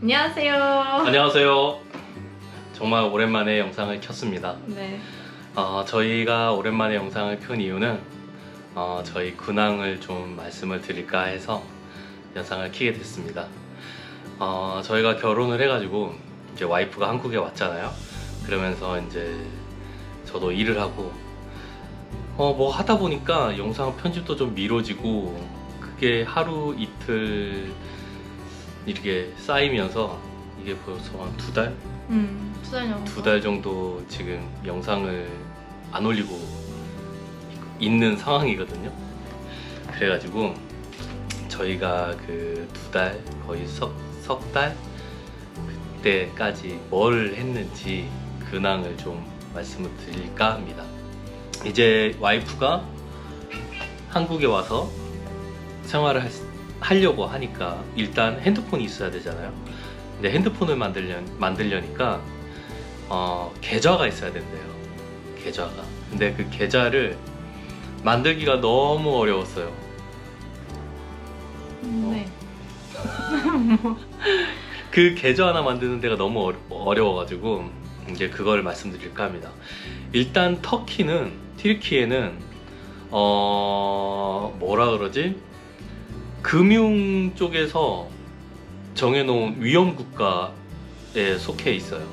안녕하세요. 안녕하세요. 정말 오랜만에 영상을 켰습니다. 네. 저희가 오랜만에 영상을 켠 이유는 저희 근황을 좀 말씀을 드릴까 해서 영상을 켜게 됐습니다. 저희가 결혼을 해가지고 이제 와이프가 한국에 왔잖아요. 그러면서 이제 저도 일을 하고 뭐 하다 보니까 영상 편집도 좀 미뤄지고 그게 하루 이틀 이렇게 쌓이면서 이게 벌써 한 2달? 2달 정도. 2달 정도 지금 영상을 안 올리고 있는 상황이거든요. 그래가지고 저희가 그 2달 거의 석 달 그때까지 뭘 했는지 근황을 좀 말씀을 드릴까 합니다. 이제 와이프가 한국에 와서 생활을 하려고 하니까 일단 핸드폰이 있어야 되잖아요. 근데 핸드폰을 만들려니까 계좌가 있어야 된대요. 계좌가. 근데 그 계좌를 만들기가 너무 어려웠어요. 네. 그 계좌 하나 만드는 데가 너무 어려워가지고 이제 그걸 말씀드릴까 합니다. 일단 튀르키예는 뭐라 그러지? 금융 쪽에서 정해놓은 위험 국가에 속해 있어요.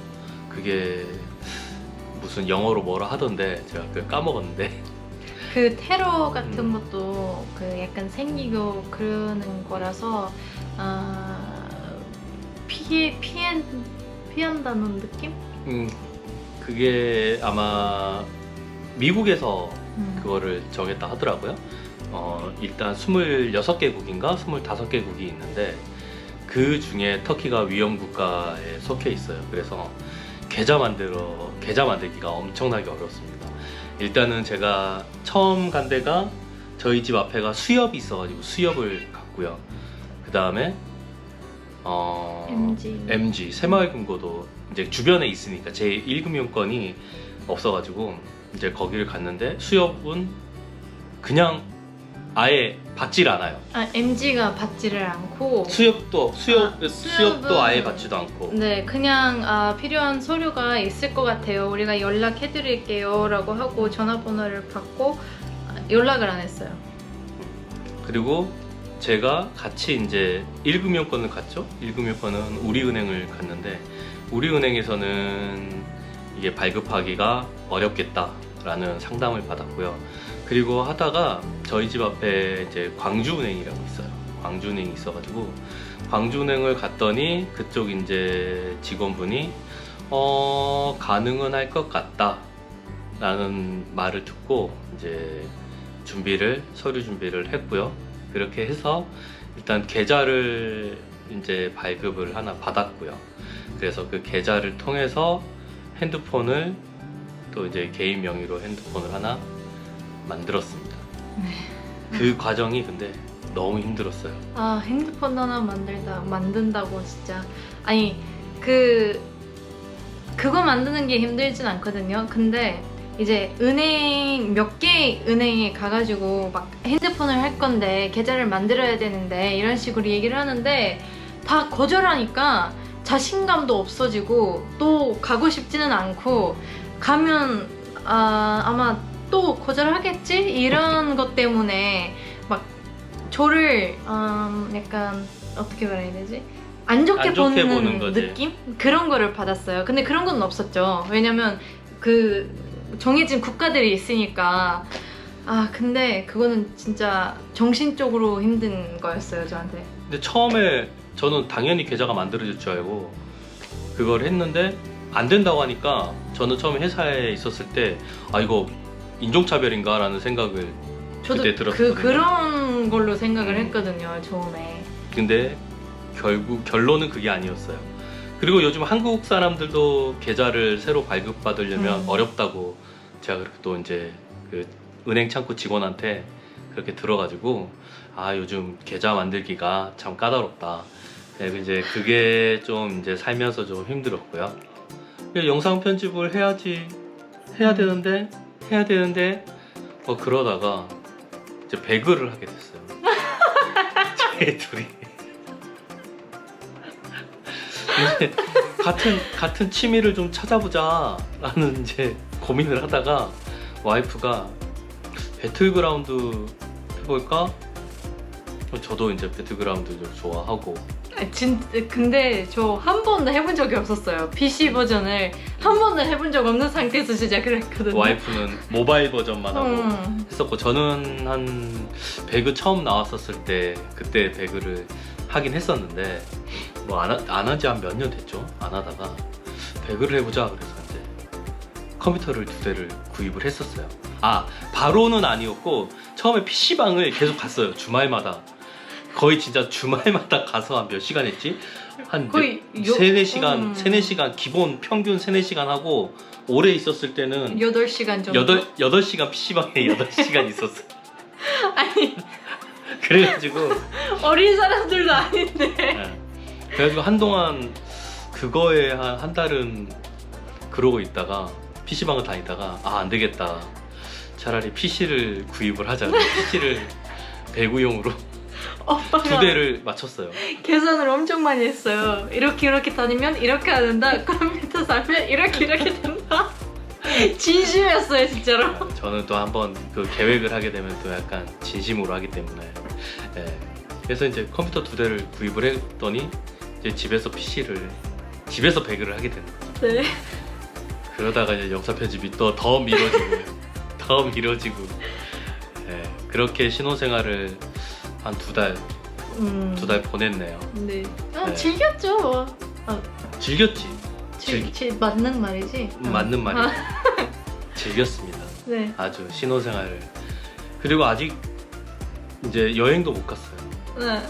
그게 무슨 영어로 뭐라 하던데 제가 그걸 까먹었는데 그 테러 같은 것도 그 약간 생기고 그러는 거라서 피한다는 느낌? 그게 아마 미국에서 그거를 정했다 하더라고요. 일단 26개국인가 25개국이 있는데 그 중에 터키가 위험 국가에 속해 있어요. 그래서 계좌 만들기가 엄청나게 어렵습니다. 일단은 제가 처음 간 데가 저희 집 앞에가 수협이 있어가지고 수협을 갔고요. 그 다음에 MG 새마을금고도 이제 주변에 있으니까 제 1금융권이 없어가지고 이제 거기를 갔는데 수협은 그냥 아예 받질 않아요. MG가 받지를 않고 수협도 아예 받지도 않고. 네, 그냥 필요한 서류가 있을 것 같아요. 우리가 연락해드릴게요 라고 하고 전화번호를 받고 연락을 안 했어요. 그리고 제가 같이 이제 1금융권을 갔죠. 1금융권은 우리은행을 갔는데 우리은행에서는 이게 발급하기가 어렵겠다라는 상담을 받았고요. 그리고 하다가 저희 집 앞에 이제 광주은행이라고 있어요. 광주은행이 있어가지고 광주은행을 갔더니 그쪽 이제 직원분이 가능은 할 것 같다 라는 말을 듣고 이제 서류 준비를 했고요. 그렇게 해서 일단 계좌를 이제 발급을 하나 받았고요. 그래서 그 계좌를 통해서 핸드폰을 또 이제 개인 명의로 핸드폰을 하나 만들었습니다. 그 과정이 근데 너무 힘들었어요. 핸드폰 하나 만든다고 진짜. 아니 그거 만드는 게 힘들진 않거든요. 근데 이제 몇 개 은행에 가가지고 막 핸드폰을 할 건데 계좌를 만들어야 되는데 이런 식으로 얘기를 하는데 다 거절하니까 자신감도 없어지고 또 가고 싶지는 않고 가면 아마 또 거절하겠지? 이런 것 때문에 막 저를 약간 어떻게 말해야 되지? 안 좋게 보는 느낌? 그런 거를 받았어요. 근데 그런 건 없었죠. 왜냐면 그 정해진 국가들이 있으니까. 근데 그거는 진짜 정신적으로 힘든 거였어요, 저한테. 근데 처음에 저는 당연히 계좌가 만들어질 줄 알고 그걸 했는데 안 된다고 하니까 저는 처음에 회사에 있었을 때 이거 인종차별인가 라는 생각을 그때 들었거든요. 그런 걸로 생각을 했거든요, 처음에. 근데 결론은 그게 아니었어요. 그리고 요즘 한국 사람들도 계좌를 새로 발급받으려면 어렵다고 제가 그렇게 또 이제 그 은행 창구 직원한테 그렇게 들어가지고 요즘 계좌 만들기가 참 까다롭다. 그리고 이제 그게 좀 이제 살면서 좀 힘들었고요. 영상 편집을 해야 되는데 그러다가 이제 배그를 하게 됐어요. 저희 둘이 이제 같은 취미를 좀 찾아보자라는 이제 고민을 하다가 와이프가 배틀그라운드 해볼까? 저도 이제 배틀그라운드 좀 좋아하고. 근데 저 한 번도 해본 적이 없었어요. PC 버전을 한 번도 해본 적 없는 상태에서 시작을 했거든요. 와이프는 모바일 버전만 하고 했었고, 저는 한 배그 처음 나왔었을 때 그때 배그를 하긴 했었는데 뭐 안 한지 한 몇 년 됐죠. 안 하다가 배그를 해보자 그래서 이제 컴퓨터를 2대를 구입을 했었어요. 바로는 아니었고 처음에 PC방을 계속 갔어요. 주말마다. 거의 진짜 주말마다 가서 한 몇 시간 했지? 한 거의 3-4시간, 3-4시간 기본 평균 3-4시간 하고, 오래 있었을 때는 8시간 정도? 8시간 PC방에 8시간 있었어. 아니 그래가지고 어린 사람들도 아닌데. 네. 그래가지고 한동안 그거에 한 달은 그러고 있다가 PC방을 다니다가 안 되겠다. 차라리 PC를 구입을 하자. PC를 배구용으로 오빠가 2대를 맞췄어요. 계산을 엄청 많이 했어요. 이렇게 다니면 이렇게 안 된다. 컴퓨터 사면 이렇게 된다. 진심이었어요 진짜로. 저는 또 한번 그 계획을 하게 되면 또 약간 진심으로 하기 때문에. 네. 그래서 이제 컴퓨터 2대를 구입을 했더니 이제 집에서 배그를 하게 되는 거죠. 네. 그러다가 이제 영상 편집이 또 더 미뤄지고 네. 그렇게 신혼생활을 한 2달 보냈네요. 네. 네. 즐겼죠. 즐겼지. 맞는 말이지. 맞는 말이에요. 즐겼습니다. 네. 아주 신혼생활을. 그리고 아직 이제 여행도 못 갔어요. 네.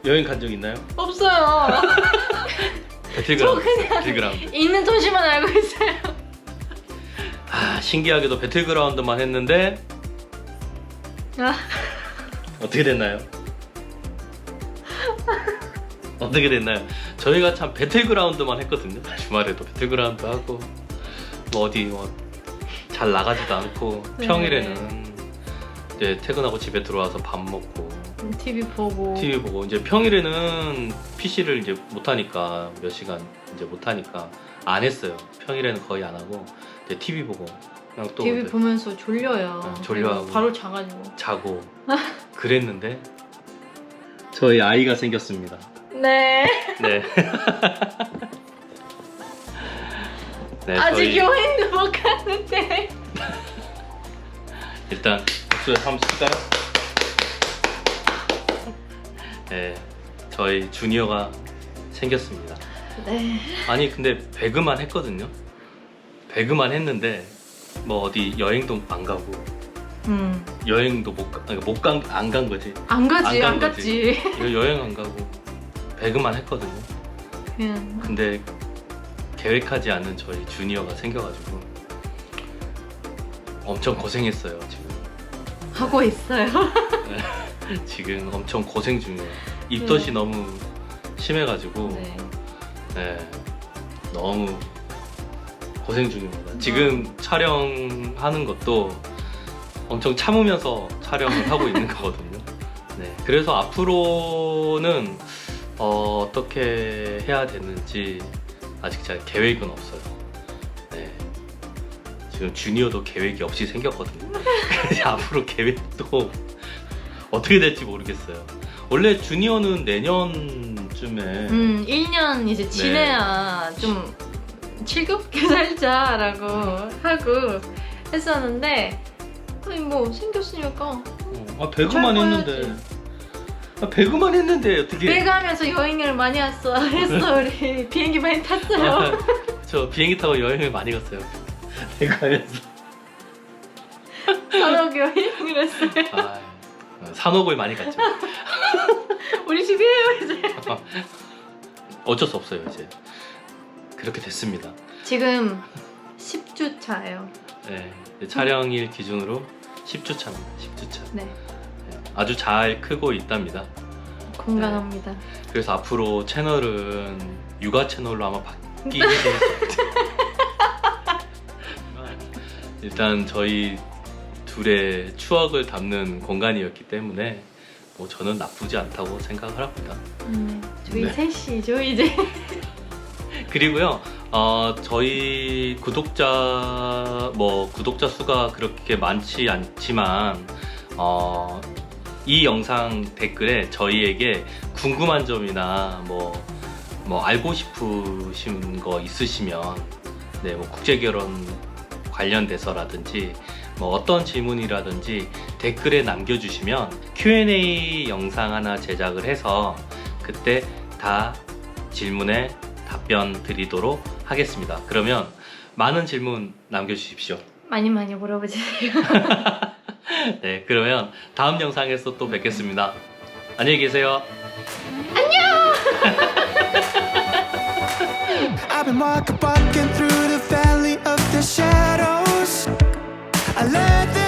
여행 간 적 있나요? 없어요. 배틀그라운드. 있는 도시만 알고 있어요. 신기하게도 배틀그라운드만 했는데 어떻게 됐나요? 어떻게 됐나요? 저희가 참 배틀그라운드만 했거든요. 주말에도 배틀그라운드 하고 뭐 어디 잘 나가지도 않고 네. 평일에는 이제 퇴근하고 집에 들어와서 밥 먹고 TV 보고 이제 평일에는 PC를 이제 못 하니까 몇 시간 이제 못 하니까 안 했어요. 평일에는 거의 안 하고 이제 TV 보고 그냥 또 TV 보면서 졸려요. 네, 졸려하고 바로 자가지고 자고 그랬는데 저희 아이가 생겼습니다. 네. 네. 네, 아직 여행도 못 갔는데. 일단 박수 한번 칠까요? 네, 저희 주니어가 생겼습니다. 네. 아니 근데 배그만 했거든요. 배그만 했는데 뭐 어디 여행도 안 가고 여행도 안 간 거지. 안 간 갔지. 이거 여행 안 가고 배그만 했거든요. 그냥 근데 계획하지 않은 저희 주니어가 생겨가지고 엄청 고생했어요. 지금 하고 있어요. 지금 엄청 고생 중이에요. 입덧이 너무 심해가지고 네. 네, 너무 고생 중입니다. 지금 촬영하는 것도 엄청 참으면서 촬영을 하고 있는 거거든요. 네, 그래서 앞으로는 어떻게 해야 되는지 아직 잘 계획은 없어요. 네, 지금 주니어도 계획이 없이 생겼거든요. 그래서 앞으로 계획도 어떻게 될지 모르겠어요. 원래 주니어는 내년쯤에 1년 이제 지내야 좀 즐겁게 살자라고 하고 했었는데 아니 뭐 생겼으니까 배그만 했는데 배그만 했는데 어떻게 배그 하면서 여행을 많이 했어 우리 비행기 많이 탔어요. 저 비행기 타고 여행을 많이 갔어요. 배그 하면서 산옥 여행을 했어요. 산옥을 많이 갔죠. 우리 집이에요 이제. 어쩔 수 없어요. 이제 그렇게 됐습니다. 지금 10주 차예요. 네, 촬영일 기준으로 10주 차입니다. 10주 차. 네. 네, 아주 잘 크고 있답니다. 건강합니다. 네, 그래서 앞으로 채널은 육아 채널로 아마 바뀌게 될 것 같아요. 일단 저희 둘의 추억을 담는 공간이었기 때문에 뭐 저는 나쁘지 않다고 생각을 합니다. 저희 네. 셋이죠 이제. 그리고요, 저희 구독자 수가 그렇게 많지 않지만, 이 영상 댓글에 저희에게 궁금한 점이나 뭐 알고 싶으신 거 있으시면, 네, 뭐 국제결혼 관련돼서라든지, 뭐 어떤 질문이라든지 댓글에 남겨주시면 Q&A 영상 하나 제작을 해서 그때 다 질문에 답변 드리도록 하겠습니다. 그러면 많은 질문 남겨주십시오. 많이 물어보세요. 네, 그러면 다음 영상에서 또 뵙겠습니다. 안녕히 계세요. I've been walking through the valley of the shadows. I let them